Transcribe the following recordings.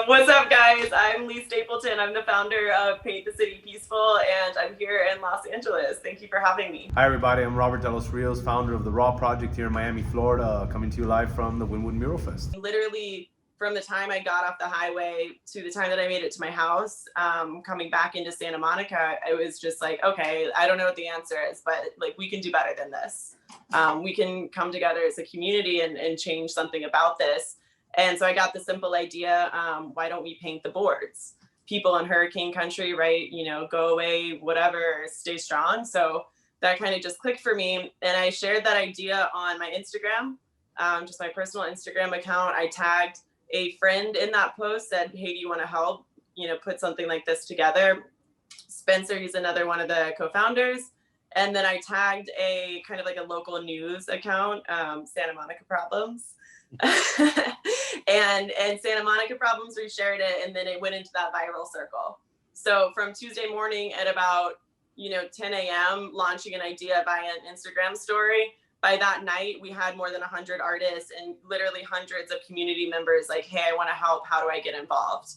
What's up, guys? I'm Lee Stapleton. I'm the founder of Paint the City Peaceful, and I'm here in Los Angeles. Thank you for having me. Hi, everybody. I'm Robert De Los Rios, founder of the Raw Project here in Miami, Florida, coming to you live from the Wynwood Mural Fest. Literally, from the time I got off the highway to the time that I made it to my house, coming back into Santa Monica, it was just like, okay, I don't know what the answer is, but like we can do better than this. We can come together as a community and change something about this. And so I got the simple idea, why don't we paint the boards? People in hurricane country, right? You know, go away, whatever, stay strong. So that kind of just clicked for me. And I shared that idea on my Instagram, just my personal Instagram account. I tagged a friend in that post, said, hey, do you want to help, you know, put something like this together? Spencer, he's another one of the co-founders. And then I tagged a kind of like a local news account, Santa Monica Problems. and Santa Monica Problems reshared it, and then it went into that viral circle. So from Tuesday morning at about 10 a.m. launching an idea via an Instagram story, by that night we had more than 100 artists and literally hundreds of community members like, hey, I want to help, how do I get involved?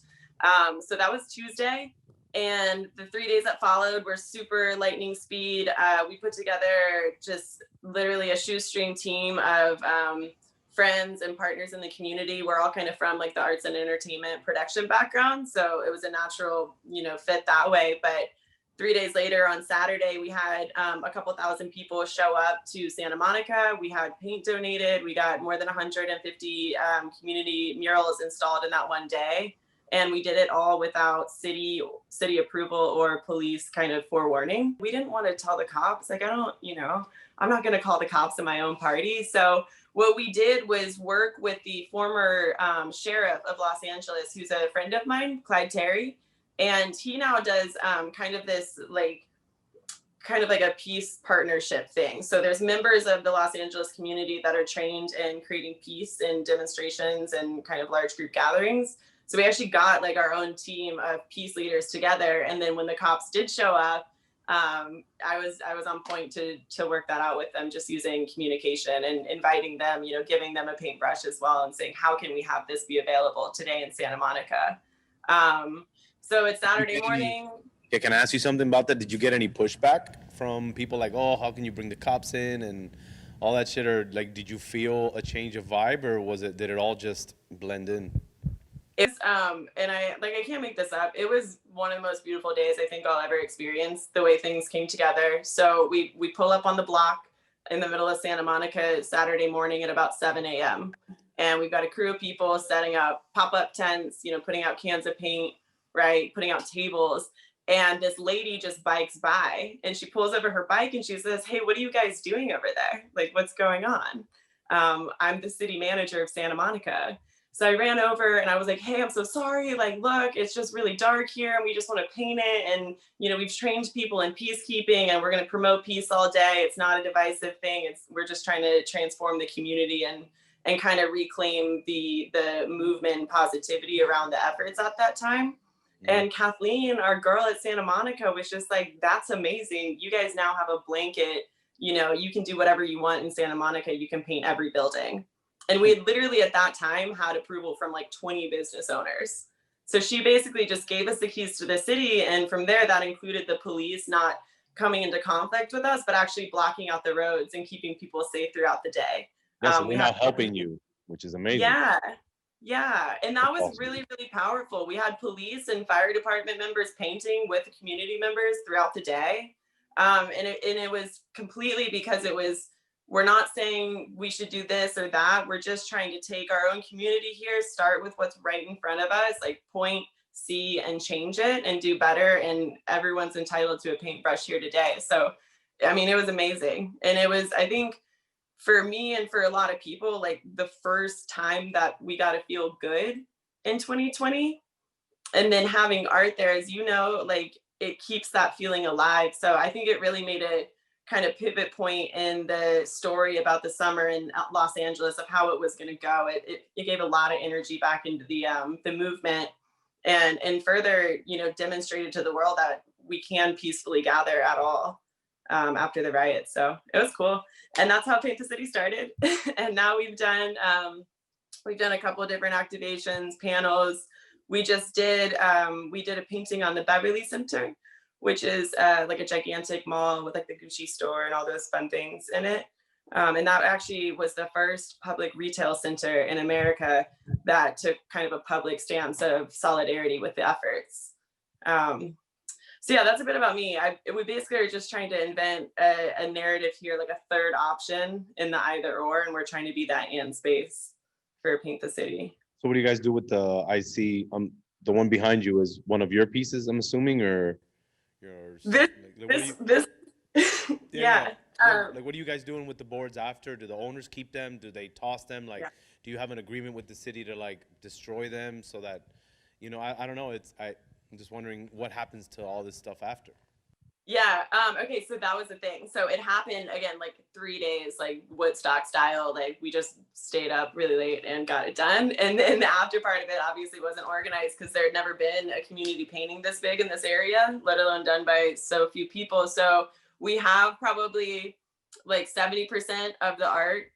So that was Tuesday, and the 3 days that followed were super lightning speed. We put together just literally a shoestring team of friends and partners in the community. We're all kind of from like the arts and entertainment production background, so it was a natural fit that way. But 3 days later on Saturday, we had a couple thousand people show up to Santa Monica. We had paint donated. We got more than 150 community murals installed in that one day, and we did it all without city approval or police kind of forewarning. We didn't want to tell the cops, like, I'm not going to call the cops in my own party. So what we did was work with the former sheriff of Los Angeles, who's a friend of mine, Clyde Terry. And he now does kind of like a peace partnership thing. So there's members of the Los Angeles community that are trained in creating peace in demonstrations and kind of large group gatherings. So we actually got like our own team of peace leaders together. And then when the cops did show up, I was on point to work that out with them, just using communication and inviting them, giving them a paintbrush as well and saying, how can we have this be available today in Santa Monica? So it's Saturday morning. Yeah, can I ask you something about that? Did you get any pushback from people like, oh, how can you bring the cops in and all that shit? Or like, did you feel a change of vibe, or did it all just blend in? It's and I can't make this up. It was one of the most beautiful days I think I'll ever experience, the way things came together. So we pull up on the block in the middle of Santa Monica Saturday morning at about 7 a.m. And we've got a crew of people setting up pop-up tents, putting out cans of paint, right, putting out tables. And this lady just bikes by, and she pulls over her bike and she says, hey, what are you guys doing over there? Like, what's going on? I'm the city manager of Santa Monica. So I ran over and I was like, hey, I'm so sorry. Like, look, it's just really dark here and we just want to paint it. And, we've trained people in peacekeeping and we're going to promote peace all day. It's not a divisive thing. We're just trying to transform the community and kind of reclaim the movement and positivity around the efforts at that time. Mm-hmm. And Kathleen, our girl at Santa Monica, was just like, that's amazing. You guys now have a blanket, you can do whatever you want in Santa Monica. You can paint every building. And we had literally at that time had approval from like 20 business owners. So she basically just gave us the keys to the city. And from there, that included the police not coming into conflict with us, but actually blocking out the roads and keeping people safe throughout the day. Yeah, so we're now helping you, which is amazing. Yeah. And that was really, really powerful. We had police and fire department members painting with the community members throughout the day. And it was completely because we're not saying we should do this or that. We're just trying to take our own community here, start with what's right in front of us, like point, see, and change it and do better. And everyone's entitled to a paintbrush here today. So, I mean, it was amazing. And it was, I think, for me and for a lot of people, like the first time that we got to feel good in 2020. And then having art there, as like it keeps that feeling alive. So I think it really made a kind of pivot point in the story about the summer in Los Angeles of how it was going to go. It gave a lot of energy back into the movement and further, demonstrated to the world that we can peacefully gather at all after the riot. So it was cool. And that's how Paint the City started. And now we've done a couple of different activations, panels. we just did we did a painting on the Beverly Center, which is like a gigantic mall with like the Gucci store and all those fun things in it. And that actually was the first public retail center in America that took kind of a public stance of solidarity with the efforts. So yeah, that's a bit about me. We basically are just trying to invent a narrative here, like a third option in the either or, and we're trying to be that and space for Paint the City. So what do you guys do with the, I see, the one behind you is one of your pieces, I'm assuming, or yours? This, yeah. Like, what are you guys doing with the boards after? Do the owners keep them? Do they toss them? Like, yeah. Do you have an agreement with the city to like destroy them so that, you know, I don't know. I'm just wondering what happens to all this stuff after. Yeah. Okay. So that was the thing. So it happened again, like 3 days, like Woodstock style. Like we just stayed up really late and got it done. And then the after part of it obviously wasn't organized because there had never been a community painting this big in this area, let alone done by so few people. So we have probably like 70% of the art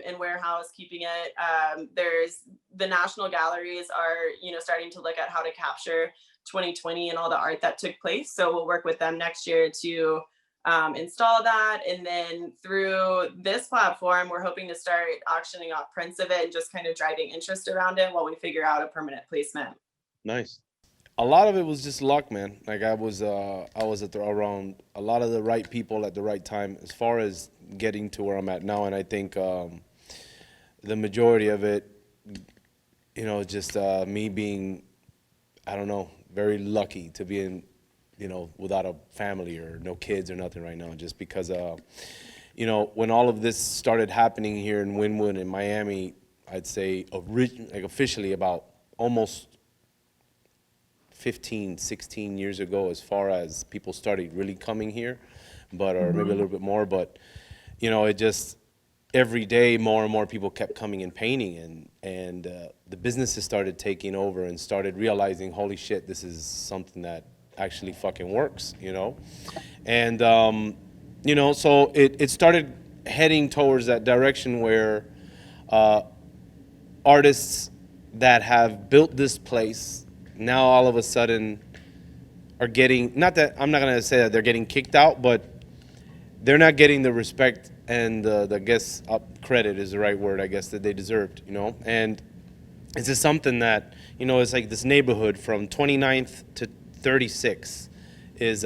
in warehouse, keeping it. There's the national galleries are, you know, starting to look at how to capture 2020 and all the art that took place. So we'll work with them next year to install that. And then through this platform, we're hoping to start auctioning off prints of it and just kind of driving interest around it while we figure out a permanent placement. Nice. A lot of it was just luck, man. Like I was around a lot of the right people at the right time as far as getting to where I'm at now. And I think the majority of it, you know, just me being, I don't know, very lucky to be in, you know, without a family or no kids or nothing right now, just because, you know, when all of this started happening here in Wynwood and Miami, I'd say officially about almost 15, 16 years ago, as far as people started really coming here, but, or maybe a little bit more, but, you know, it just, every day more and more people kept coming and painting, and the businesses started taking over and started realizing, holy shit, this is something that actually fucking works, you know? And, you know, so it started heading towards that direction where artists that have built this place now all of a sudden are getting, not that, I'm not gonna say that they're getting kicked out, but they're not getting the respect and the guess credit is the right word, I guess, that they deserved, you know? And it's just something that, you know, it's like this neighborhood from 29th to 36 is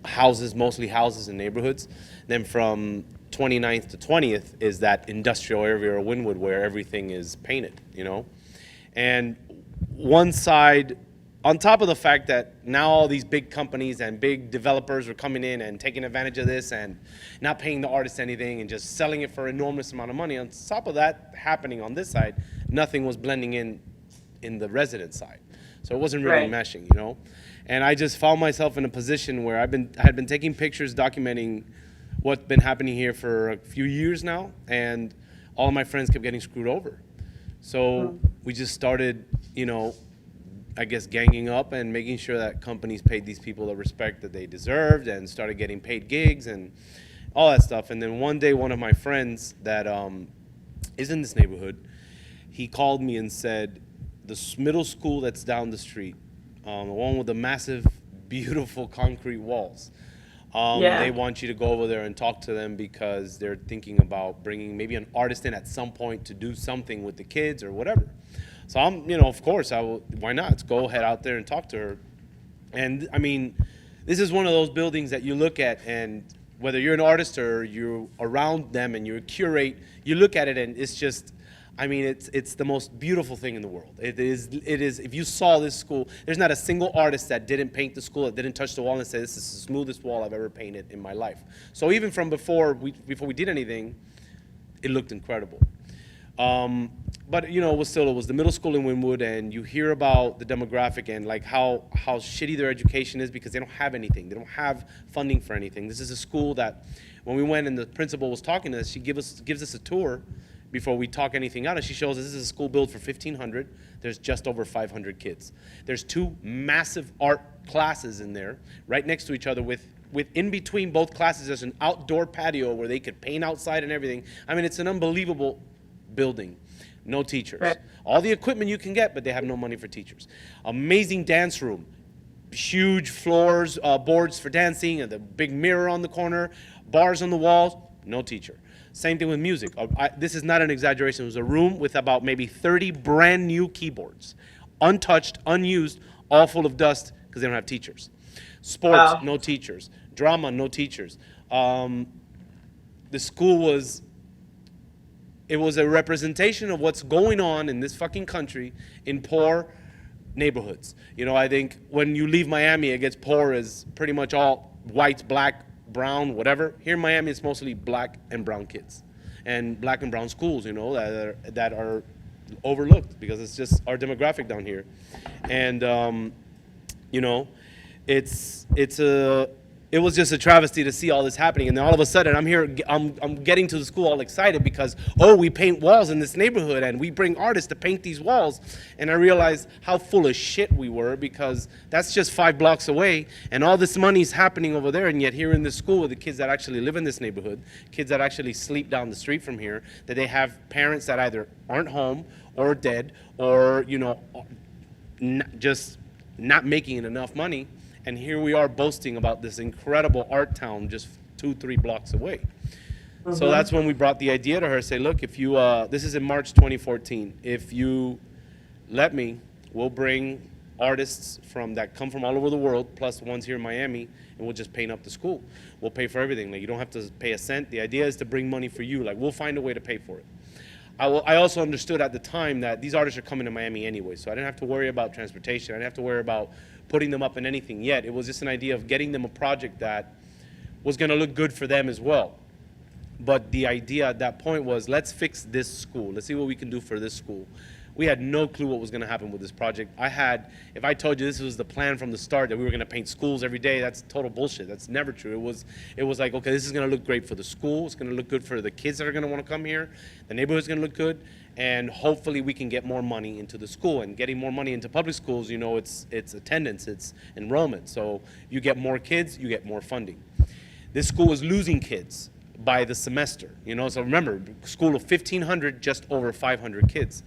houses, mostly houses and neighborhoods. Then from 29th to 20th is that industrial area or Wynwood where everything is painted, you know? And one side, on top of the fact that now all these big companies and big developers are coming in and taking advantage of this and not paying the artists anything and just selling it for an enormous amount of money, on top of that happening on this side, nothing was blending in the resident side. So it wasn't really meshing, you know? And I just found myself in a position where I had been taking pictures, documenting what's been happening here for a few years now, and all of my friends kept getting screwed over. So we just started, you know, I guess ganging up and making sure that companies paid these people the respect that they deserved and started getting paid gigs and all that stuff. And then one day, one of my friends that is in this neighborhood, he called me and said, the middle school that's down the street, the one with the massive, beautiful concrete walls, they want you to go over there and talk to them because they're thinking about bringing maybe an artist in at some point to do something with the kids or whatever. So I'm, you know, of course, why not? Let's go head out there and talk to her. And I mean, this is one of those buildings that you look at, and whether you're an artist or you're around them and you curate, you look at it and it's just, I mean, it's the most beautiful thing in the world. It is, if you saw this school, there's not a single artist that didn't paint the school, that didn't touch the wall and say, this is the smoothest wall I've ever painted in my life. So even from before we did anything, it looked incredible. But you know, it was the middle school in Wynwood, and you hear about the demographic and like how shitty their education is because they don't have anything. They don't have funding for anything. This is a school that when we went and the principal was talking to us, she gives us a tour before we talk anything out, and she shows us this is a school built for 1,500. There's just over 500 kids. There's 2 massive art classes in there right next to each other with in between both classes there's an outdoor patio where they could paint outside and everything. I mean, it's an unbelievable building, no teachers. Right. All the equipment you can get, but they have no money for teachers. Amazing dance room, huge floors, boards for dancing, and the big mirror on the corner, bars on the walls, no teacher. Same thing with music. This is not an exaggeration. It was a room with about maybe 30 brand new keyboards, untouched, unused, all full of dust because they don't have teachers. Sports, Wow. no teachers. Drama, no teachers. The school was, it was a representation of what's going on in this fucking country in poor neighborhoods. You know, I think when you leave Miami, it gets poor as pretty much all white, black, brown, whatever. Here in Miami, it's mostly black and brown kids and black and brown schools, you know, that are overlooked because it's just our demographic down here. And, you know, it was just a travesty to see all this happening, and then all of a sudden I'm getting to the school all excited because, oh, we paint walls in this neighborhood and we bring artists to paint these walls, and I realized how full of shit we were because that's just 5 blocks away and all this money's happening over there, and yet here in this school with the kids that actually live in this neighborhood, kids that actually sleep down the street from here, that they have parents that either aren't home or dead or, you know, just not making enough money. And here we are boasting about this incredible art town just 2-3 blocks away. So that's when we brought the idea to her, say, look, if you, this is in March 2014, if you let me, we'll bring artists that come from all over the world, plus ones here in Miami, and we'll just paint up the school. We'll pay for everything. Like, you don't have to pay a cent. The idea is to bring money for you. Like, we'll find a way to pay for it. I also understood at the time that these artists are coming to Miami anyway, so I didn't have to worry about transportation. I didn't have to worry about putting them up in anything yet. It was just an idea of getting them a project that was going to look good for them as well. But the idea at that point was, let's fix this school. Let's see what we can do for this school. We had no clue what was going to happen with this project. If I told you this was the plan from the start, that we were going to paint schools every day, that's total bullshit. That's never true. It was like, okay, this is going to look great for the school. It's going to look good for the kids that are going to want to come here. The neighborhood's going to look good. And hopefully we can get more money into the school. And getting more money into public schools, you know, it's attendance, it's enrollment. So you get more kids, you get more funding. This school is losing kids by the semester, you know. So remember, school of 1,500, just over 500 kids.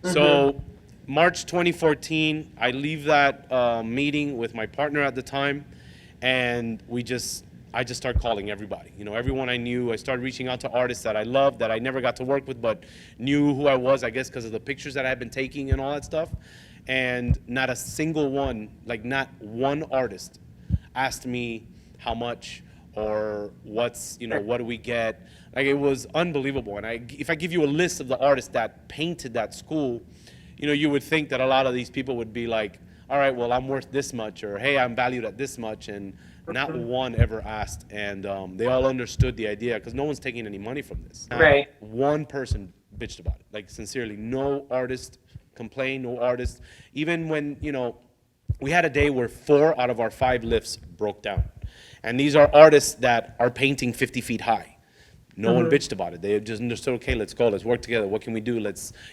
So March 2014, I leave that meeting with my partner at the time, and I just started calling everybody. You know, everyone I knew. I started reaching out to artists that I loved, that I never got to work with, but knew who I was, I guess, because of the pictures that I had been taking and all that stuff. And not a single one, like not one artist, asked me how much or what's, you know, what do we get? Like, it was unbelievable. And if I give you a list of the artists that painted that school, you know, you would think that a lot of these people would be like, all right, well, I'm worth this much, or hey, I'm valued at this much, and not one ever asked. And they all understood the idea because no one's taking any money from this. Right. One person bitched about it, like sincerely. No artist complained, no artist. Even when, you know, we had a day where 4 out of our 5 lifts broke down. And these are artists that are painting 50 feet high. No one bitched about it. They just understood, okay, let's go, let's work together. What can we do?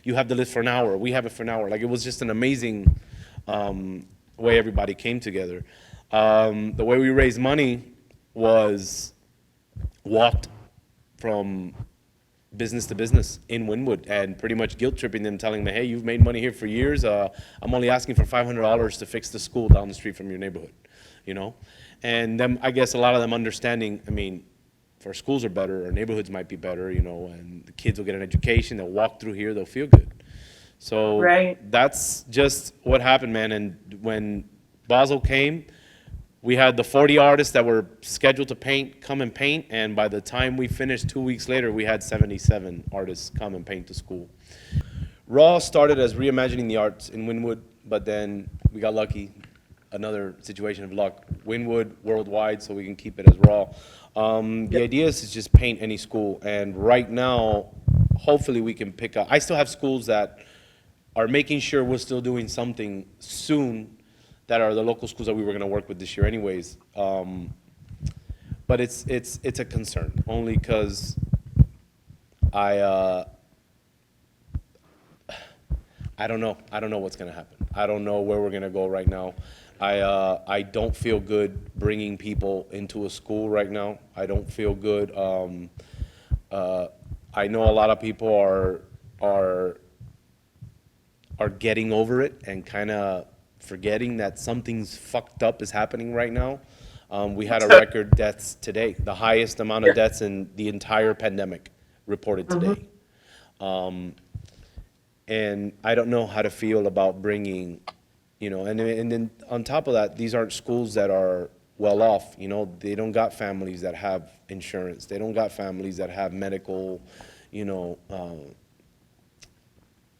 You have the lift for an hour, we have it for an hour. Like, it was just an amazing way everybody came together. The way we raised money was walked from business to business in Wynwood and pretty much guilt tripping them, telling them, hey, you've made money here for years. I'm only asking for $500 to fix the school down the street from your neighborhood, you know? And then I guess a lot of them understanding, I mean, if our schools are better, our neighborhoods might be better, you know, and the kids will get an education, they'll walk through here, they'll feel good. So that's just what happened, man. And when Basel came, we had the 40 artists that were scheduled to come and paint, and by the time we finished 2 weeks later, we had 77 artists come and paint the school. Raw started as reimagining the arts in Wynwood, but then we got lucky. Another situation of luck. Wynwood worldwide, so we can keep it as Raw. The idea is to just paint any school, and right now, hopefully we can pick up. I still have schools that are making sure we're still doing something soon that are the local schools that we were going to work with this year anyways. But it's a concern, only because I don't know. I don't know what's going to happen. I don't know where we're going to go right now. I don't feel good bringing people into a school right now. I don't feel good. I know a lot of people are getting over it and kind of forgetting that something's fucked up is happening right now. We had a record deaths today, the highest amount of deaths in the entire pandemic reported today. And I don't know how to feel about bringing, you know, and then on top of that, these aren't schools that are well off, you know, they don't got families that have insurance, they don't got families that have medical, you know,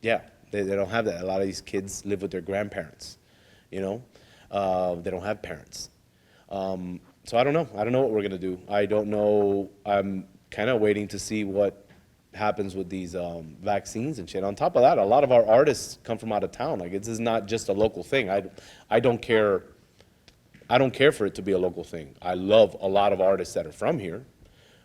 yeah, they don't have that. A lot of these kids live with their grandparents, you know, they don't have parents. So I don't know what we're gonna do. I don't know, I'm kind of waiting to see what happens with these vaccines and shit. On top of that, a lot of our artists come from out of town. Like, this is not just a local thing. I don't care for it to be a local thing. I love a lot of artists that are from here,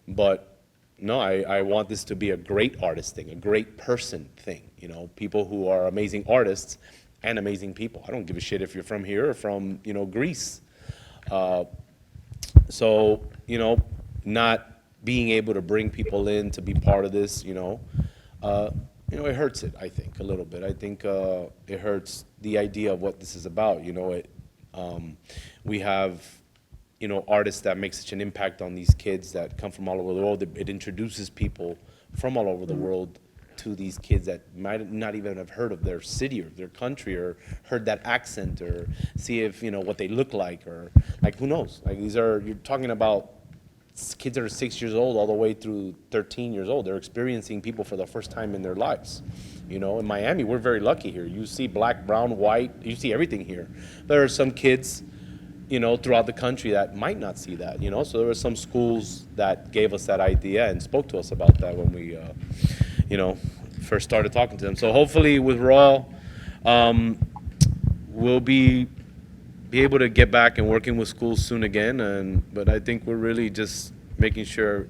but no, I want this to be a great artist thing, a great person thing, you know, people who are amazing artists and amazing people. I don't give a shit if you're from here or from, you know, Greece. So, you know, not being able to bring people in to be part of this, you know, it hurts it, I think, a little bit. I think it hurts the idea of what this is about, you know. We have, you know, artists that make such an impact on these kids that come from all over the world. It introduces people from all over the world to these kids that might not even have heard of their city or their country or heard that accent or see if, you know, what they look like or, like, who knows? Like, you're talking about kids that are 6 years old all the way through 13 years old. They're experiencing people for the first time in their lives. You know, in Miami, we're very lucky here. You see black, brown, white, you see everything here. There are some kids, you know, throughout the country that might not see that, you know. So there were some schools that gave us that idea and spoke to us about that when we, you know, first started talking to them. So hopefully with Raw, we'll be able to get back and working with schools soon again. But I think we're really just making sure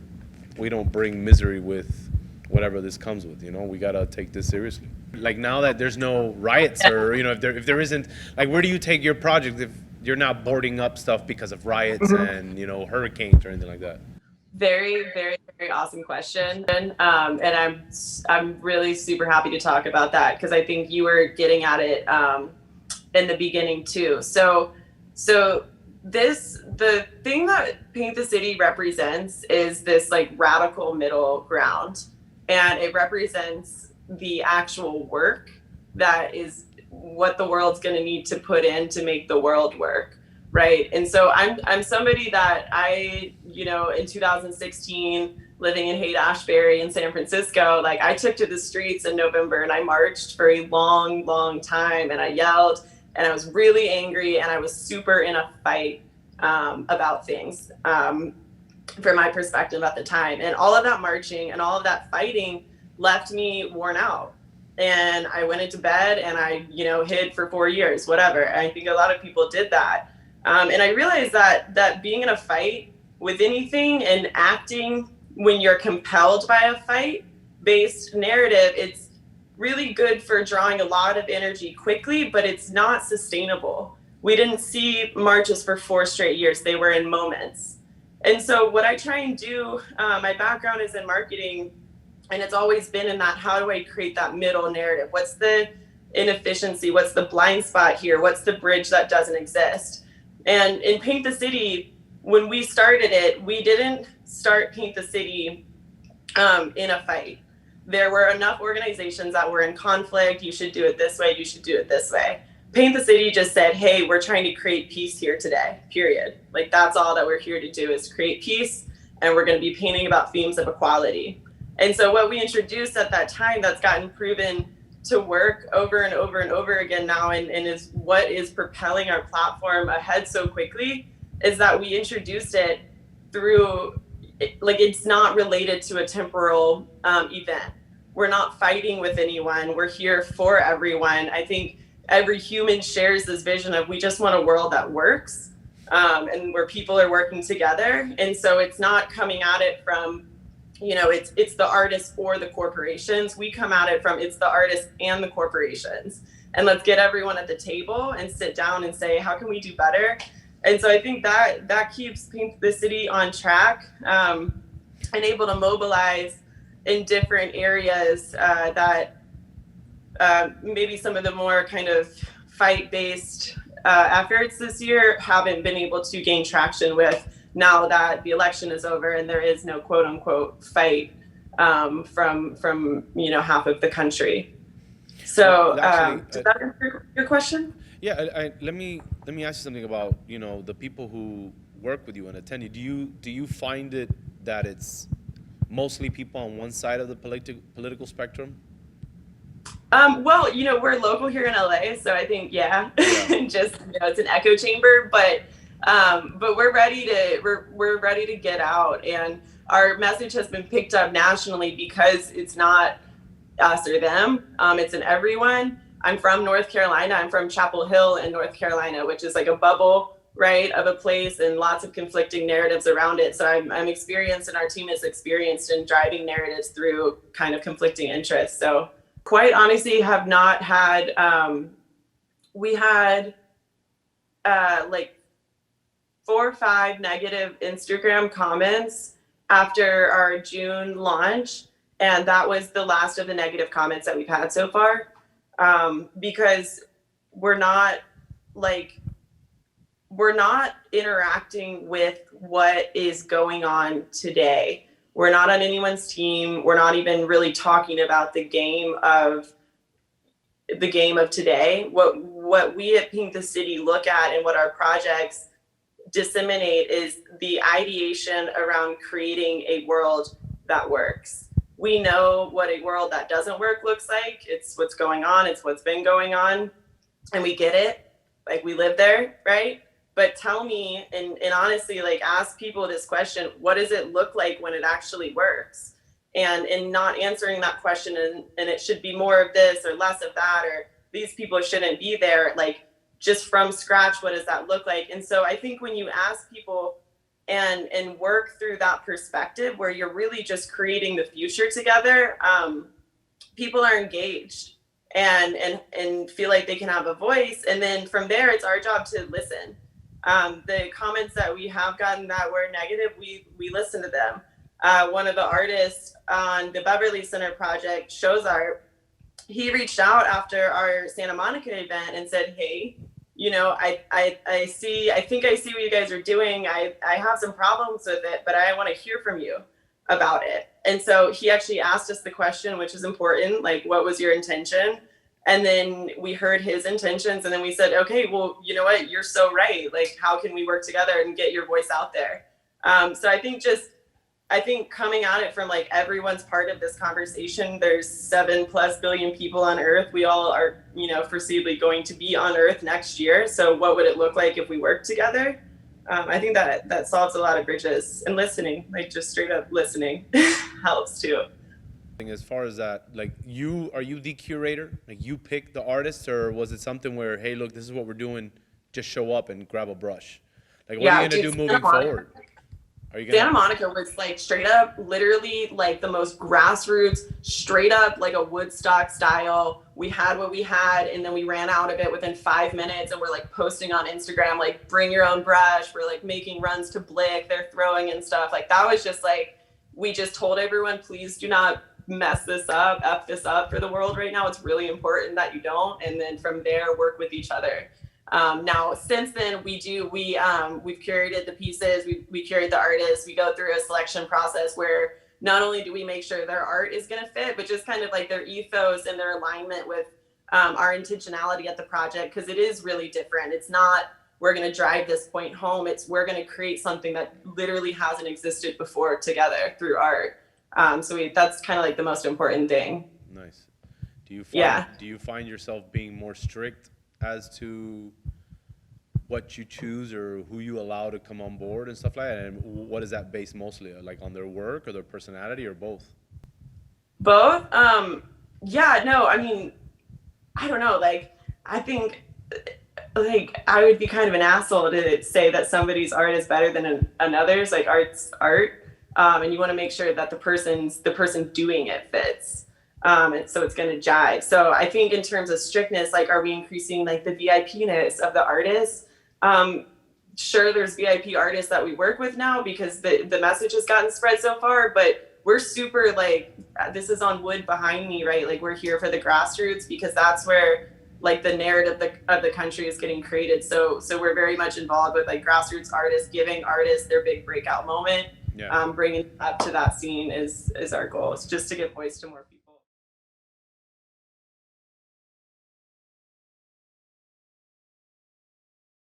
we don't bring misery with whatever this comes with, you know. We gotta take this seriously. Like, now that there's no riots or, you know, if there isn't, like, where do you take your project if you're not boarding up stuff because of riots and, you know, hurricanes or anything like that? Very, very, very awesome question. And I'm really super happy to talk about that because I think you were getting at it in the beginning too. So the thing that Paint the City represents is this, like, radical middle ground, and it represents the actual work that is what the world's going to need to put in to make the world work, right? And so I'm somebody that you know, in 2016, living in Haight-Ashbury in San Francisco, like, I took to the streets in November and I marched for a long, long time, and I yelled and I was really angry and I was super in a fight about things from my perspective at the time. And all of that marching and all of that fighting left me worn out. And I went into bed and I, you know, hid for 4 years, whatever. I think a lot of people did that. And I realized that being in a fight with anything and acting when you're compelled by a fight-based narrative, it's really good for drawing a lot of energy quickly, but it's not sustainable. We didn't see marches for 4 straight years. They were in moments. And so what I try and do, my background is in marketing, and it's always been in that, how do I create that middle narrative? What's the inefficiency? What's the blind spot here? What's the bridge that doesn't exist? And in Paint the City, when we started it, we didn't start Paint the City in a fight. There were enough organizations that were in conflict. You should do it this way. You should do it this way. Paint the City just said, hey, we're trying to create peace here today, period. Like, that's all that we're here to do, is create peace. And we're going to be painting about themes of equality. And so what we introduced at that time, that's gotten proven to work over and over and over again now, and is what is propelling our platform ahead so quickly, is that we introduced it through, like, it's not related to a temporal event. We're not fighting with anyone. We're here for everyone. I think every human shares this vision of, we just want a world that works, and where people are working together. And so it's not coming at it from, you know, it's the artists or the corporations. We come at it from, it's the artists and the corporations. And let's get everyone at the table and sit down and say, how can we do better? And so I think that keeps Paint the City on track, and able to mobilize in different areas that maybe some of the more kind of fight-based efforts this year haven't been able to gain traction with, now that the election is over and there is no quote unquote fight from you know, half of the country. So Well, actually, does that answer your question? Yeah, let me ask you something about, you know, the people who work with you and attend you. Do you find it that it's mostly people on one side of the political spectrum? Well, you know, we're local here in LA, so I think just, you know, it's an echo chamber, but we're ready to get out, and our message has been picked up nationally because it's not us or them. It's an everyone. I'm from North Carolina. I'm from Chapel Hill in North Carolina, which is like a bubble, right, of a place, and lots of conflicting narratives around it. So I'm experienced, and our team is experienced in driving narratives through kind of conflicting interests. So quite honestly, have not had, we had like 4 or 5 negative Instagram comments after our June launch. And that was the last of the negative comments that we've had so far. Because we're not interacting with what is going on today. We're not on anyone's team. We're not even really talking about the game of today. What we at Pink the City look at and what our projects disseminate is the ideation around creating a world that works. We know what a world that doesn't work looks like. It's what's going on. It's what's been going on. And we get it. Like, we live there, right? But tell me, and honestly, like, ask people this question: what does it look like when it actually works? And not answering that question, and it should be more of this or less of that, or these people shouldn't be there. Like, just from scratch, what does that look like? And so I think when you ask people and work through that perspective where you're really just creating the future together, people are engaged and feel like they can have a voice. And then from there, it's our job to listen. The comments that we have gotten that were negative, we listen to them. One of the artists on the Beverly Center project, Shows Art, he reached out after our Santa Monica event and said, hey, you know, I think I see what you guys are doing. I have some problems with it, but I want to hear from you about it. And so he actually asked us the question, which is important, like, what was your intention? And then we heard his intentions, and then we said, okay, well, you know what? You're so right. Like, how can we work together and get your voice out there? So I think coming at it from like everyone's part of this conversation, there's 7+ billion people on Earth. We all are, you know, foreseeably going to be on Earth next year. So what would it look like if we work together? I think that solves a lot of bridges, and listening, like just straight up listening helps too. As far as that, like, are you the curator? Like, you pick the artists, or was it something where, hey, look, this is what we're doing, just show up and grab a brush? Like, what are you gonna do moving forward? Santa Monica was like straight up, literally like the most grassroots, straight up like a Woodstock style. We had what we had, and then we ran out of it within 5 minutes, and we're like posting on Instagram, like, bring your own brush. We're like making runs to Blick, they're throwing and stuff. Like, that was just like, we just told everyone, please do not mess this up, F this up for the world right now. It's really important that you don't. And then from there, work with each other. Now, since then, we've curated the pieces, we curate the artists, we go through a selection process where not only do we make sure their art is going to fit, but just kind of like their ethos and their alignment with our intentionality at the project, because it is really different. It's not, we're going to drive this point home. It's, we're going to create something that literally hasn't existed before together through art. So that's kind of like the most important thing. Nice. Do you find yourself being more strict as to what you choose or who you allow to come on board and stuff like that? And what is that based mostly, like, on their work or their personality, or both? Both. Yeah, no, I mean, I don't know. Like, I think, like, I would be kind of an asshole to say that somebody's art is better than another's. Like, art's art. And you want to make sure that the person doing it fits. And so it's going to jive. So I think in terms of strictness, like, are we increasing like the VIP-ness of the artists? Sure, there's VIP artists that we work with now because the message has gotten spread so far, but we're super like, this is on wood behind me, right? Like we're here for the grassroots because that's where like the narrative of the country is getting created. So we're very much involved with like grassroots artists, giving artists their big breakout moment. Bringing up to that scene is our goal. It's just to give voice to more people.